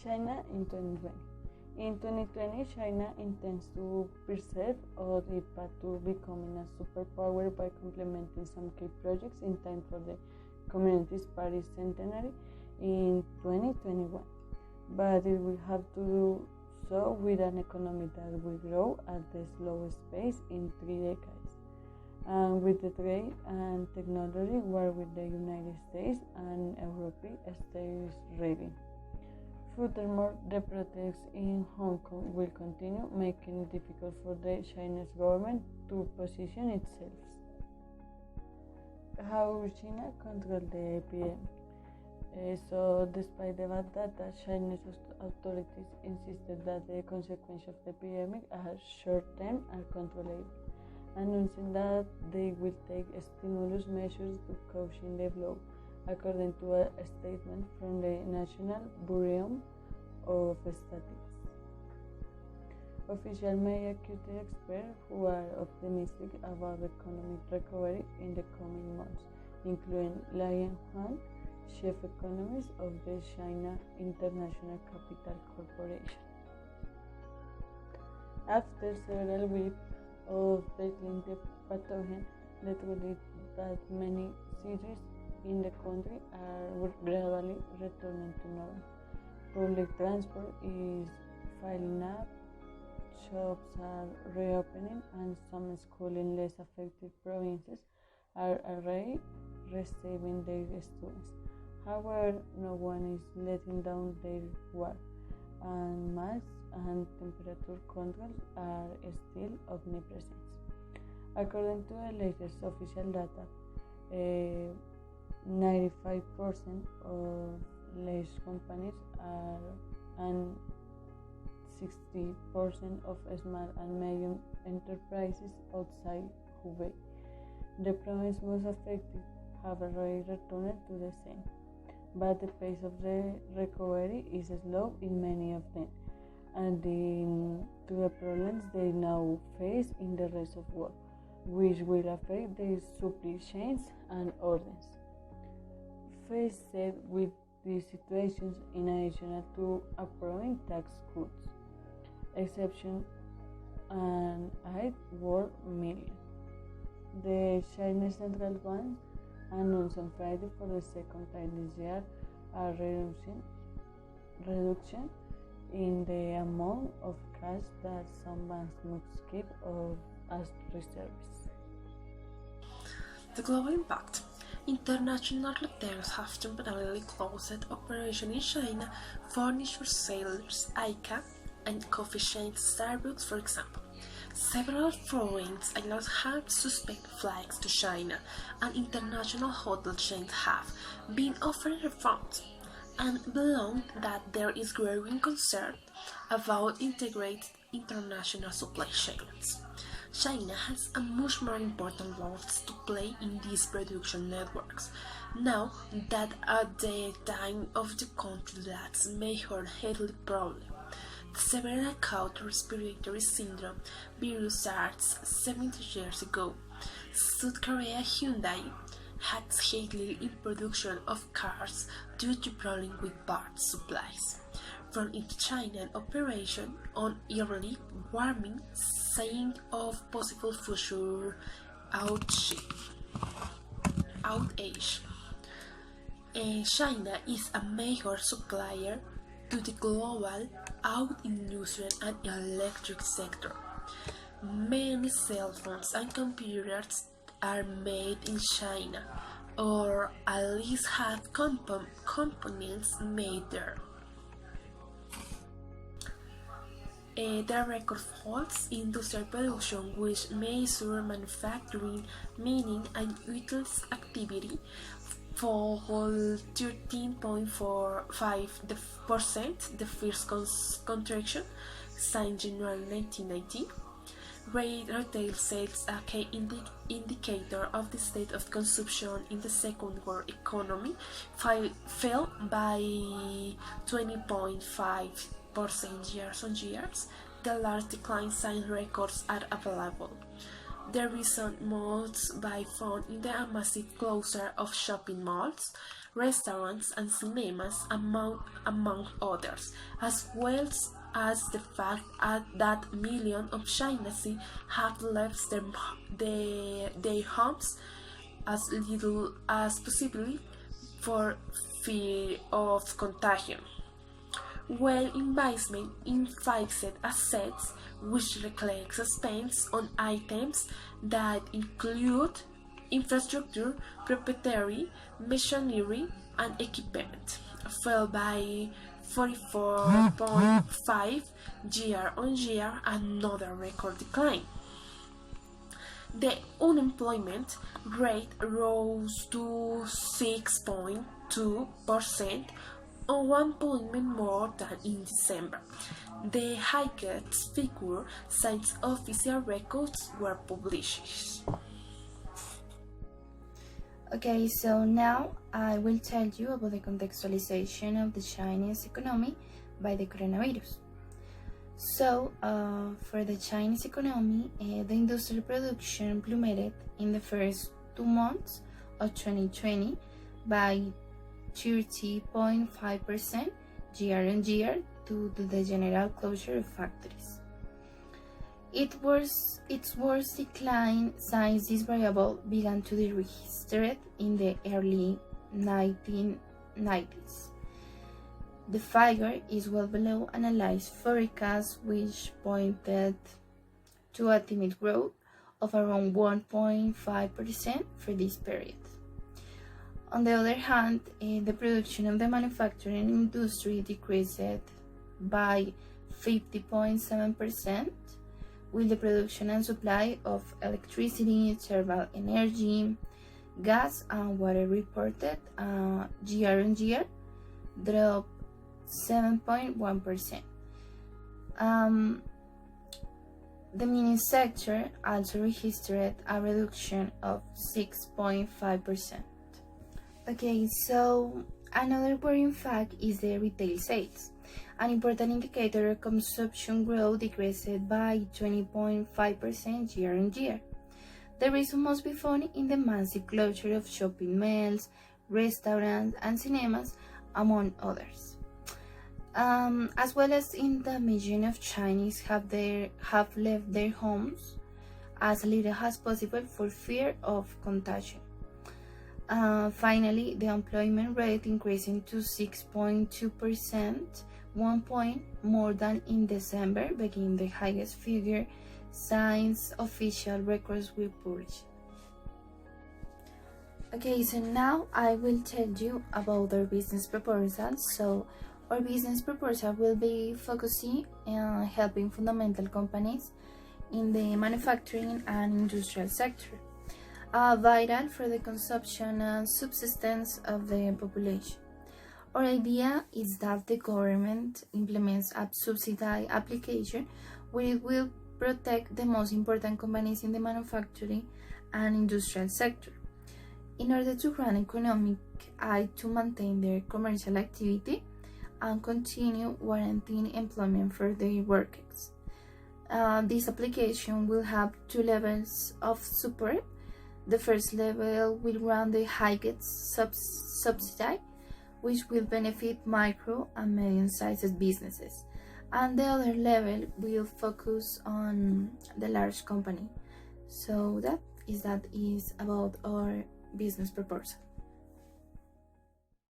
China in 2020. In 2020, China intends to persist on its path to becoming a superpower by complementing some key projects in time for the Communist Party centenary in 2021. But it will have to do so with an economy that will grow at the slowest pace in 3 decades, and with the trade and technology war with the United States and Europe stays raging. Furthermore, the protests in Hong Kong will continue, making it difficult for the Chinese government to position itself. How China controls the epidemic. So, despite the fact that the Chinese authorities insisted that the consequences of the epidemic are short-term and controllable, announcing that they will take stimulus measures to cushion the blow, according to a statement from the National Bureau of Statistics. Officials may accuse the experts who are optimistic about economic recovery in the coming months, including Lian Han, chief economist of the China International Capital Corporation. After several weeks of battling the pathogen, the truth is that many cities in the country are gradually returning to normal. Public transport is filling up, shops are reopening, and some schools in less affected provinces are already receiving their students. However, no one is letting down their guard, and masks and temperature controls are still omnipresent. According to the latest official data, 95% of large companies and 60% of small and medium enterprises outside Hubei, the province most affected, have already returned to the same. But the pace of the recovery is slow in many of them, adding to the problems they now face in the rest of the world, which will affect their supply chains and orders. Faced with these situations, in addition to approving tax cuts, exception and 8 world million, the Chinese Central Bank announced on Friday for the second time this year a reduction in the amount of cash that some banks must keep as reserves. The global impact. International retailers have temporarily closed operations in China, furniture sellers IKEA and coffee chain Starbucks, for example. Several foreign airlines have suspended flights to China, and international hotel chains have been offering refunds, and belong that there is growing concern about integrated international supply chains. China has a much more important role to play in these production networks, now that at the time of the country that's major health problem. The severe acute respiratory syndrome virus starts 70 years ago. South Korea Hyundai had hardly in production of cars due to problems with parts supplies. From its China operation on early warning sign of possible future outage. China is a major supplier to the global auto industry and electric sector. Many cell phones and computers are made in China, or at least have components made there. The record holds industrial production, which measures manufacturing, mining, and utilities activity, for 13.45%, the first contraction since January 1990. Retail sales, a key indicator of the state of consumption in the second world economy, fell by 20.5% years on years. The large decline since records are available. The recent months by found in the massive closure of shopping malls, restaurants and cinemas, among others, as well as the fact that millions of Chinese have left their homes as little as possible for fear of contagion. While investment in fixed assets, which reflects expense on items that include infrastructure, proprietary machinery, and equipment, fell by 44.5 year on year, another record decline. The unemployment rate rose to 6.2%, or 1 point more than in December, the highest figure since official records were published. Okay, so now I will tell you about the contextualization of the Chinese economy by the coronavirus. So, for the Chinese economy, the industrial production plummeted in the first 2 months of 2020 by 30.5% year on year due to the general closure of factories. It was its worst decline since this variable began to be registered in the early 1990s. The figure is well below analyzed forecasts, which pointed to a timid growth of around 1.5% for this period. On the other hand, the production of the manufacturing industry decreased by 50.7%, with the production and supply of electricity, thermal energy, gas, and water reported year on year drop 7.1%. The mining sector also registered a reduction of 6.5%. Okay, so another worrying fact is the retail sales. An important indicator of consumption growth decreased by 20.5% year on year. The reason must be found in the massive closure of shopping malls, restaurants, and cinemas, among others. As well as in the millions of Chinese have left their homes as little as possible for fear of contagion. Finally, the employment rate increasing to 6.2%, 1 point more than in December, being the highest figure since official records were published. Okay, so now I will tell you about our business proposal. So our business proposal will be focusing on helping fundamental companies in the manufacturing and industrial sector, vital for the consumption and subsistence of the population. Our idea is that the government implements a subsidy application where it will protect the most important companies in the manufacturing and industrial sector in order to grant economic aid to maintain their commercial activity and continue guaranteeing employment for their workers. This application will have 2 levels of support. The first level will run the highest subsidy, which will benefit micro and medium-sized businesses, and the other level will focus on the large company. So that is about our business proposal.